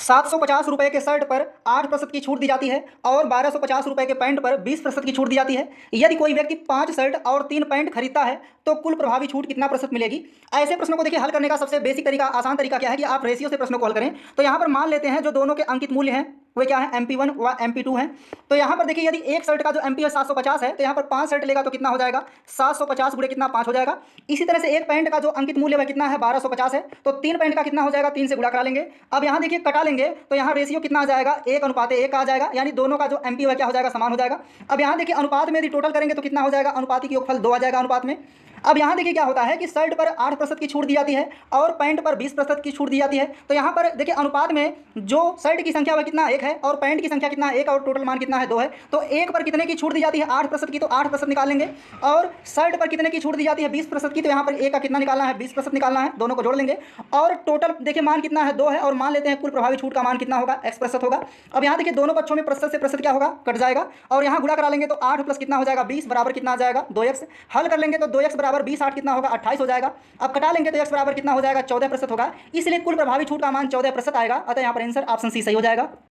₹750 के शर्ट पर 8% की छूट दी जाती है और ₹1250 के पैंट पर 20% की छूट दी जाती है। यदि कोई व्यक्ति 5 शर्ट और 3 पैंट खरीदता है तो कुल प्रभावी छूट कितना प्रतिशत मिलेगी? ऐसे प्रश्नों को देखिए हल करने का सबसे बेसिक तरीका, आसान तरीका क्या है कि आप रेशियो से प्रश्नों को हल करें। तो यहाँ पर मान लेते हैं जो दोनों के अंकित मूल्य हैं वे क्या है, MP1 व MP2 हैं। तो यहाँ पर देखिए यदि एक शर्ट का जो MP है 750 है तो यहाँ पर 5 शर्ट लेगा तो कितना हो जाएगा, 750 गुणे कितना, 5 हो जाएगा। इसी तरह से एक पैंट का जो अंकित मूल्य वह कितना है, 1250 है, तो 3 पैंट का कितना हो जाएगा, 3 से गुणा करा लेंगे। अब यहाँ देखिए कटा लेंगे तो यहाँ रेशियो कितना आ जाएगा, 1:1 आ जाएगा, यानी दोनों का जो MP वह क्या हो जाएगा, समान हो जाएगा। अब यहाँ देखिए अनुपात में यदि टोटल करेंगे तो कितना हो जाएगा, अनुपातिक योगफल 2 आ जाएगा अनुपात में। अब यहाँ देखिए क्या होता है कि शर्ट पर 8% की छूट दी जाती है और पैंट पर 20% की छूट दी जाती है। तो यहाँ पर देखिए अनुपात में जो शर्ट की संख्या वह कितना, 1 है, और पैंट की संख्या कितना, 1, और टोटल मान कितना है, 2 है। तो 1 पर कितने की छूट दी जाती है, 8% की, तो 8% निकाल लेंगे। और शर्ट पर कितने की छूट दी जाती है, 20% की, तो यहाँ पर 1 का कितना निकालना है, 20% निकालना है, दोनों को जोड़ लेंगे। और टोटल देखिए मान कितना है, 2 है, और मान लेते हैं कुल प्रभावी छूट का मान कितना होगा, X% होगा। अब यहाँ देखिए दोनों पक्षों में प्रतिशत से प्रतिशत क्या होगा, कट जाएगा, और यहाँ गुणा करा लेंगे तो 8 प्लस कितना हो जाएगा, 20 बराबर कितना आ जाएगा, 2x। हल कर लेंगे तो 2x बराबर 20, 8 कितना होगा, 28 हो जाएगा। अब कटा लेंगे तो x बराबर कितना हो जाएगा, 14% होगा। इसलिए कुल प्रभावी छूट का मान 14% आएगा। अतः यहाँ पर आंसर ऑप्शन सी सही हो जाएगा।